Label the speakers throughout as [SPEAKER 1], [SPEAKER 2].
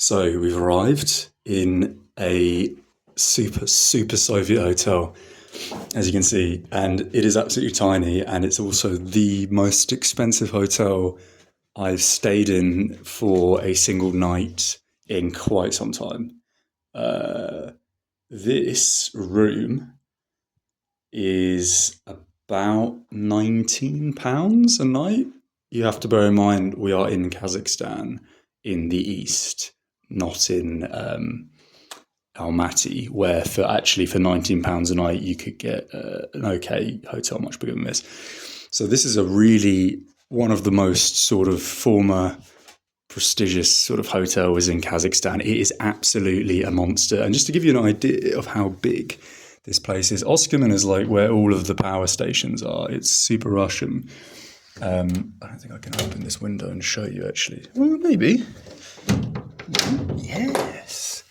[SPEAKER 1] So we've arrived in a super, super Soviet hotel, as you can see, and it is absolutely tiny, and it's also the most expensive hotel I've stayed in for a single night in quite some time. Uh, this room is about £19 a night. You have to bear in mind we are in Kazakhstan in the east, not in Almaty, where for £19 a night you could get an okay hotel much bigger than this. So this is a really one of the most sort of former prestigious sort of hotels in Kazakhstan. It is absolutely a monster. And just to give you an idea of how big this place is, Ust-Kamenogorsk is like where all of the power stations are. It's super Russian. I don't think I can open this window and show you actually. Well, maybe. Yes.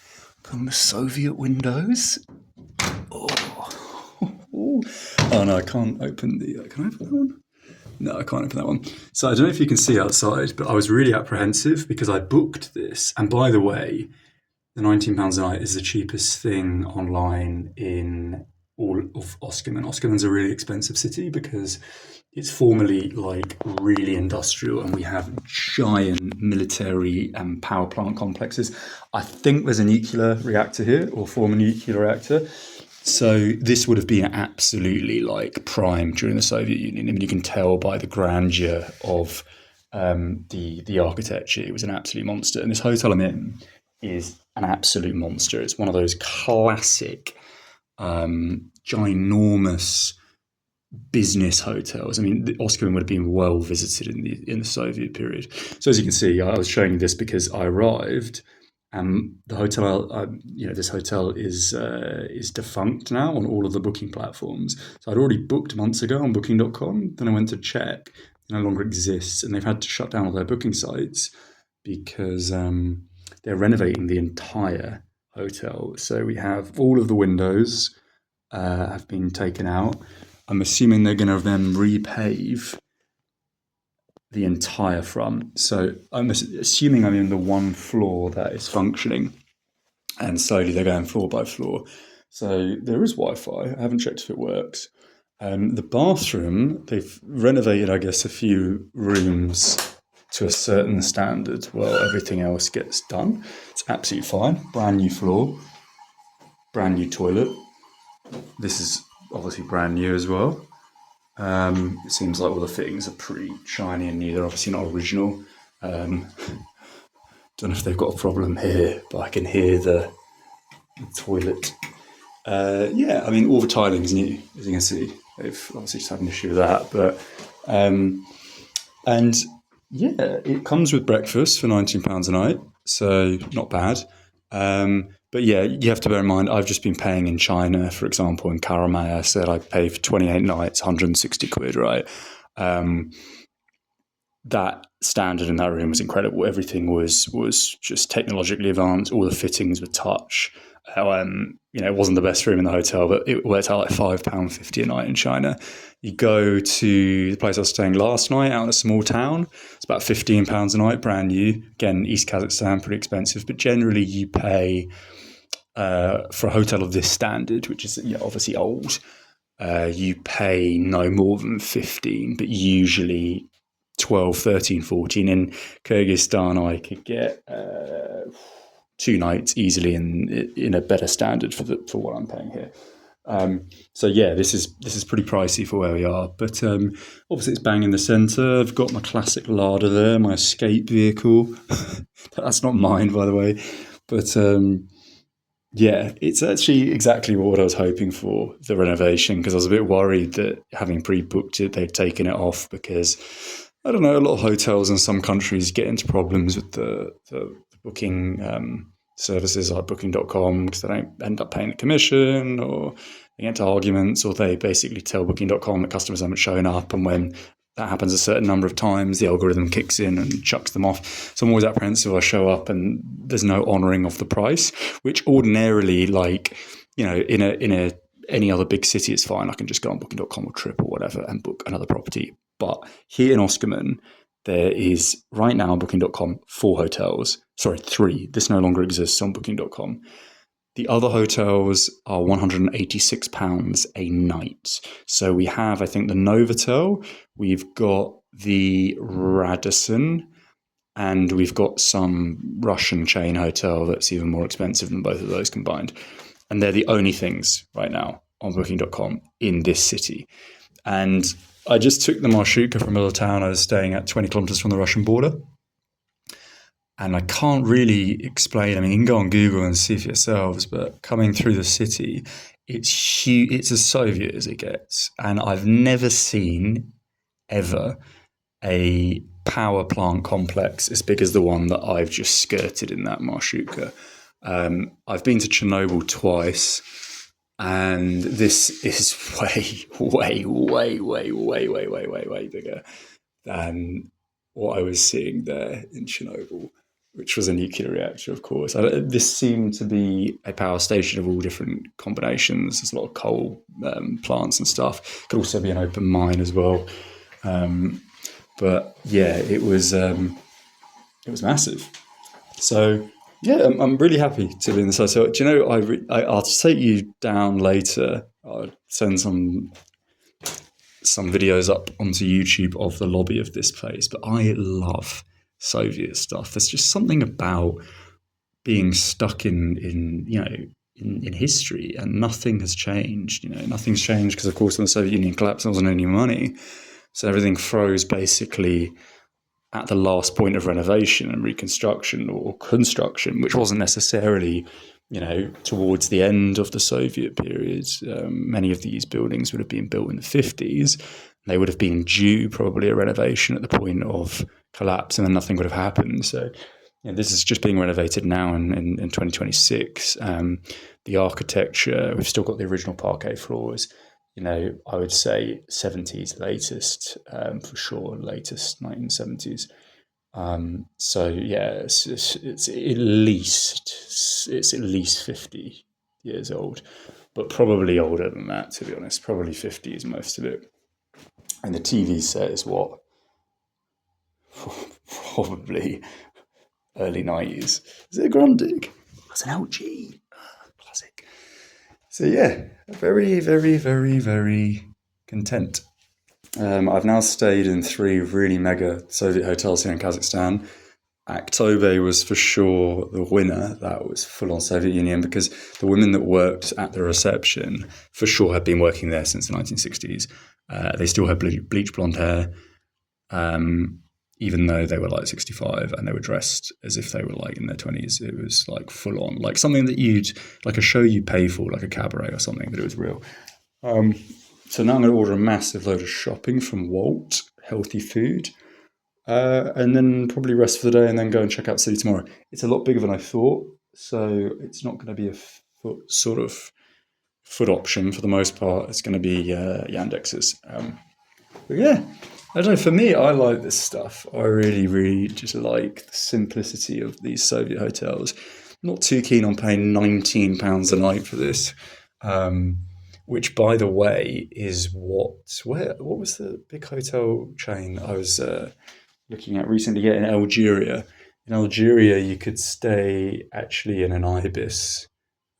[SPEAKER 1] On the Soviet windows. Oh no, I can't open the. Can I open that one? No, I can't open that one. So I don't know if you can see outside, but I was really apprehensive because I booked this. And by the way, the £19 a night is the cheapest thing online in all of Ust-Kamenogorsk. Ust-Kamenogorsk's a really expensive city because it's formerly like really industrial, and we have giant military and power plant complexes. I think there's a nuclear reactor here, or former nuclear reactor. So this would have been absolutely like prime during the Soviet Union. I mean, you can tell by the grandeur of the architecture. It was an absolute monster. And this hotel I'm in is an absolute monster. It's one of those classic, ginormous business hotels. I mean, the Ust-Kamenogorsk would have been well visited in the Soviet period. So as you can see, I was showing you this because I arrived. The hotel, this hotel is defunct now on all of the booking platforms. So I'd already booked months ago on Booking.com. Then I went to check; it no longer exists, and they've had to shut down all their booking sites because they're renovating the entire hotel. So we have all of the windows have been taken out. I'm assuming they're going to then repave the entire front. So I'm assuming I'm in the one floor that is functioning, and slowly they're going floor by floor. So there is Wi-Fi. I haven't checked if it works. The bathroom, they've renovated, I guess, a few rooms to a certain standard while everything else gets done. It's absolutely fine. Brand new floor, brand new toilet. This is obviously brand new as well. It seems like all the fittings are pretty shiny and new. They're obviously not original. Don't know if they've got a problem here, but I can hear the toilet. Yeah, I mean, all the tiling's new, as you can see. They've obviously just had an issue with that. But, and yeah, it comes with breakfast for £19 a night, so not bad. But yeah, you have to bear in mind, I've just been paying in China, for example, in Karamay. I said I paid for 28 nights, 160 quid, right? That standard in that room was incredible. Everything was just technologically advanced. All the fittings were touch. It wasn't the best room in the hotel, but it worked out like £5.50 a night in China. You go to the place I was staying last night out in a small town. It's about £15 a night, brand new. Again, East Kazakhstan, pretty expensive, but generally you pay for a hotel of this standard, which is obviously old. You pay no more than 15, but usually 12, 13, 14. In Kyrgyzstan, I could get 2 nights easily in a better standard for what I'm paying here. So yeah, this is pretty pricey for where we are, but obviously it's bang in the centre. I've got my classic larder there, my escape vehicle. That's not mine, by the way, but yeah, it's actually exactly what I was hoping for, the renovation, because I was a bit worried that having pre-booked it, they'd taken it off because, I don't know, a lot of hotels in some countries get into problems with the booking services like Booking.com because they don't end up paying the commission, or they get into arguments, or they basically tell Booking.com that customers haven't shown up, and when that happens a certain number of times, the algorithm kicks in and chucks them off. So I'm always apprehensive. I show up and there's no honouring of the price, which ordinarily, like, in any other big city, it's fine. I can just go on Booking.com or Trip or whatever and book another property. But here in Ust-Kamenogorsk, there is right now on Booking.com 4 hotels. Sorry, 3. This no longer exists on Booking.com. The other hotels are £186 a night. So we have, I think, the Novotel, we've got the Radisson, and we've got some Russian chain hotel that's even more expensive than both of those combined. And they're the only things right now on Booking.com in this city. And I just took the Marshutka from a little town I was staying at 20 kilometers from the Russian border. And I can't really explain. I mean, you can go on Google and see for yourselves, but coming through the city, it's huge. It's as Soviet as it gets. And I've never seen, ever, a power plant complex as big as the one that I've just skirted in that Marshutka. I've been to Chernobyl twice, and this is way bigger than what I was seeing there in Chernobyl, which was a nuclear reactor, of course. This seemed to be a power station of all different combinations. There's a lot of coal plants and stuff. Could also be an open mine as well. But yeah, it was massive. So yeah, I'm really happy to be in this hotel. Do you know, I'll take you down later. I'll send some videos up onto YouTube of the lobby of this place. But I love Soviet stuff. There's just something about being stuck in history, and nothing has changed. Nothing's changed because, of course, when the Soviet Union collapsed, there wasn't any money. So everything froze basically at the last point of renovation and reconstruction or construction, which wasn't necessarily, towards the end of the Soviet period. Many of these buildings would have been built in the 50s. They would have been due probably a renovation at the point of collapse, and then nothing would have happened. So this is just being renovated now in 2026. The architecture, we've still got the original parquet floors. I would say 70s latest, for sure, latest 1970s. So yeah, it's at least 50 years old, but probably older than that, to be honest. Probably 50 is most of it. And the TV set is what? Probably early 90s. Is it a Grundig? That's an LG. Classic. So yeah, very, very, very, very content. I've now stayed in 3 really mega Soviet hotels here in Kazakhstan. Aktobe was for sure the winner. That was full on Soviet Union, because the women that worked at the reception for sure had been working there since the 1960s. They still had bleach blonde hair, even though they were like 65, and they were dressed as if they were like in their 20s. It was like full on, like something that like a show you pay for, like a cabaret or something, but it was real. So now I'm going to order a massive load of shopping from Walt, healthy food, and then probably rest for the day and then go and check out the city tomorrow. It's a lot bigger than I thought, so it's not going to be a foot option for the most part. It's going to be Yandex's. But yeah, I don't know, for me, I like this stuff. I really, really just like the simplicity of these Soviet hotels. Not too keen on paying £19 a night for this. Which, by the way, is what was the big hotel chain I was looking at recently? Yeah, in Algeria. In Algeria, you could stay actually in an Ibis,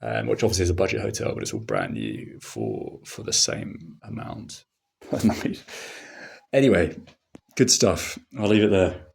[SPEAKER 1] which obviously is a budget hotel, but it's all brand new for the same amount per night. Anyway, good stuff. I'll leave it there.